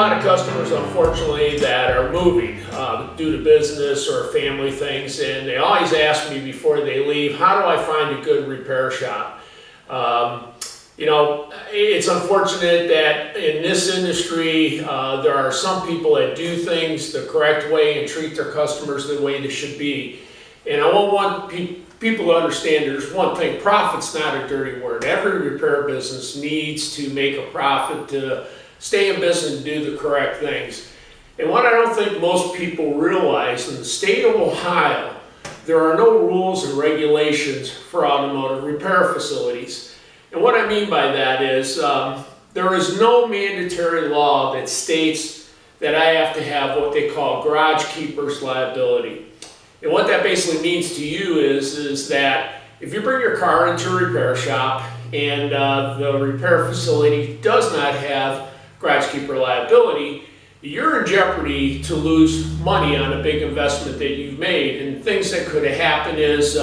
lot of customers, unfortunately, that are moving due to business or family things, and they always ask me before they leave, how do I find a good repair shop? You know, it's unfortunate that in this industry, there are some people that do things the correct way and treat their customers the way they should be. And I won't want people to understand there's one thing, profit's not a dirty word. Every repair business needs to make a profit to stay in business and do the correct things. And what I don't think most people realize, in the state of Ohio, there are no rules and regulations for automotive repair facilities. And what I mean by that is there is no mandatory law that states that I have to have what they call garage keeper's liability. And what that basically means to you is that if you bring your car into a repair shop and the repair facility does not have garage keeper liability, you're in jeopardy to lose money on a big investment that you've made. And things that could have happened is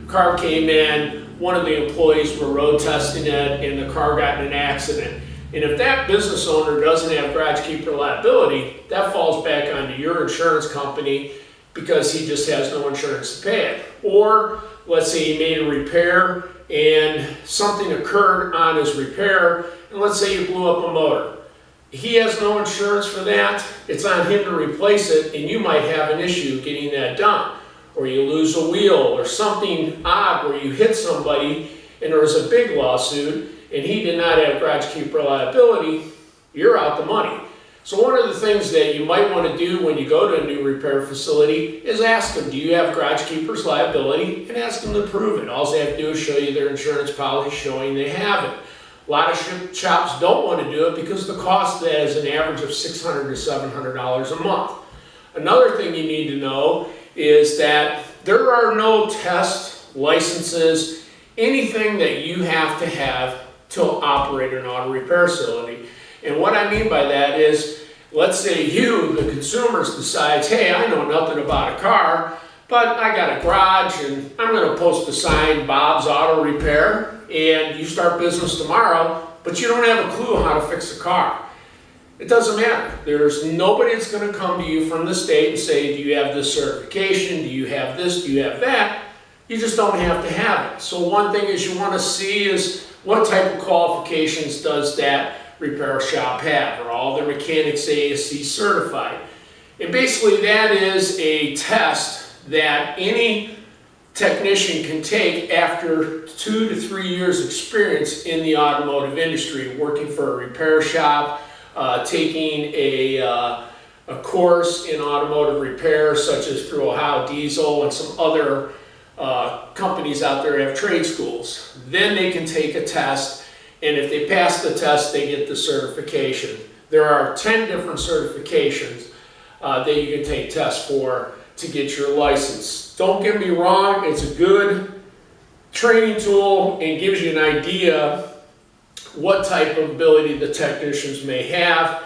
car came in, one of the employees were road testing it, and the car got in an accident. And if that business owner doesn't have garage keeper liability, that falls back onto your insurance company because he just has no insurance to pay it. Or let's say he made a repair and something occurred on his repair, and let's say you blew up a motor. He has no insurance for that. It's on him to replace it, and you might have an issue getting that done. Or you lose a wheel or something odd where you hit somebody and there was a big lawsuit and he did not have garage keeper liability, you're out the money. So one of the things that you might want to do when you go to a new repair facility is ask them, do you have garage keeper's liability? And ask them to prove it. All they have to do is show you their insurance policy showing they have it. A lot of shops don't want to do it because the cost of that is an average of $600 to $700 a month. Another thing you need to know is that there are no tests, licenses, anything that you have to operate an auto repair facility. And what I mean by that is, let's say you, the consumers, decides, hey, I know nothing about a car, but I got a garage and I'm going to post a sign, Bob's Auto Repair, and you start business tomorrow, but you don't have a clue how to fix a car. It doesn't matter. There's nobody that's going to come to you from the state and say, do you have this certification? Do you have this? Do you have that? You just don't have to have it. So one thing is you want to see is what type of qualifications does that repair shop have? Are all their mechanics ASE certified? And basically that is a test that any technician can take after 2 to 3 years experience in the automotive industry, working for a repair shop, taking a course in automotive repair, such as through Ohio Diesel and some other companies out there have trade schools. Then they can take a test, and if they pass the test, they get the certification. There are 10 different certifications that you can take tests for to get your license. Don't get me wrong, it's a good training tool and gives you an idea what type of ability the technicians may have,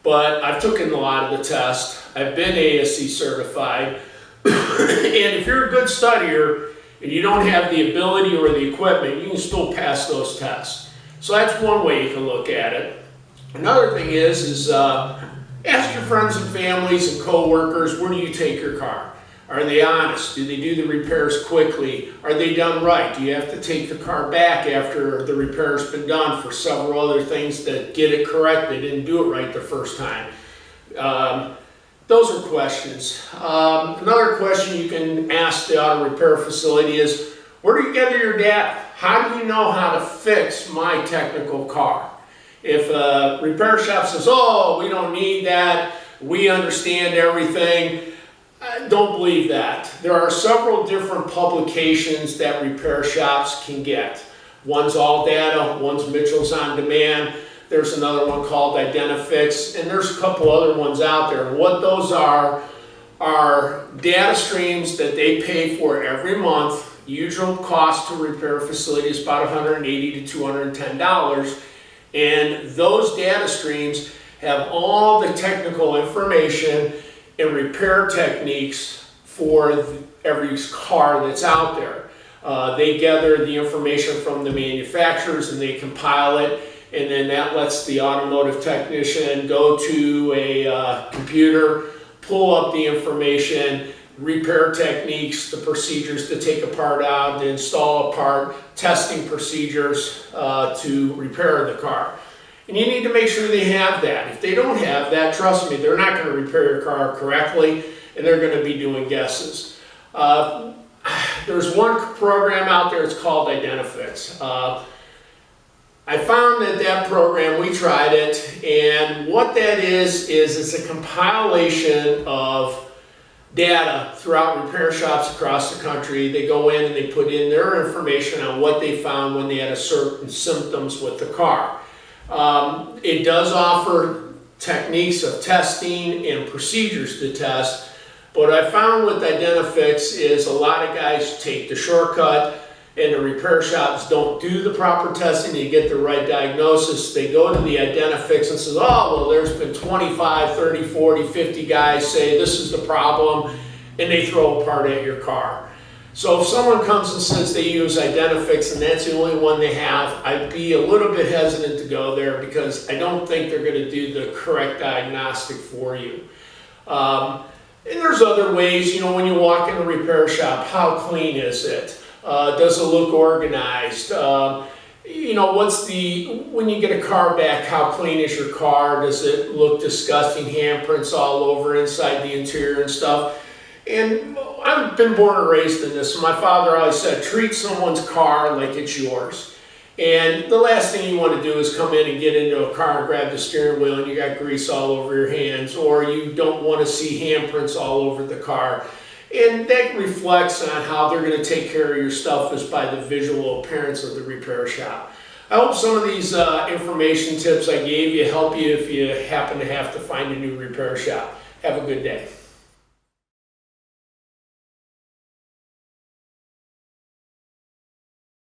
but I've taken a lot of the tests. I've been ASE certified, and if you're a good studier and you don't have the ability or the equipment, you can still pass those tests. So that's one way you can look at it. Another thing is ask your friends and families and co-workers, where do you take your car? Are they honest? Do they do the repairs quickly? Are they done right? Do you have to take the car back after the repair's been done for several other things to get it correct? They didn't do it right the first time. Those are questions. Another question you can ask the auto repair facility is, where do you gather your data? How do you know how to fix my technical car? If a repair shop says, oh, we don't need that, we understand everything, don't believe that. There are several different publications that repair shops can get. One's ALLDATA, one's Mitchell's On Demand, there's another one called Identifix, and there's a couple other ones out there. And what those are data streams that they pay for every month. Usual cost to repair facility is about $180 to $210. And those data streams have all the technical information and repair techniques for every car that's out there. They gather the information from the manufacturers and they compile it, and then that lets the automotive technician go to a computer, pull up the information, repair techniques, the procedures to take a part out, to install a part, testing procedures to repair the car. And you need to make sure they have that. If they don't have that, trust me, they're not going to repair your car correctly, and they're going to be doing guesses. There's one program out there, it's called Identifix. I found that program, we tried it, and what that is it's a compilation of data throughout repair shops across the country. They go in and they put in their information on what they found when they had a certain symptoms with the car. It does offer techniques of testing and procedures to test, but what I found with Identifix is a lot of guys take the shortcut, and the repair shops don't do the proper testing to get the right diagnosis. They go to the Identifix and says, oh, well, there's been 25, 30, 40, 50 guys say this is the problem, and they throw a part at your car. So if someone comes and says they use Identifix and that's the only one they have, I'd be a little bit hesitant to go there because I don't think they're going to do the correct diagnostic for you. And there's other ways, you know, when you walk in the repair shop, how clean is it? Does it look organized? You know, when you get a car back, how clean is your car? Does it look disgusting? Handprints all over inside the interior and stuff. And I've been born and raised in this. My father always said, treat someone's car like it's yours. And the last thing you want to do is come in and get into a car and grab the steering wheel and you got grease all over your hands, or you don't want to see handprints all over the car. And that reflects on how they're going to take care of your stuff is by the visual appearance of the repair shop. I hope some of these information tips I gave you help you if you happen to have to find a new repair shop. Have a good day.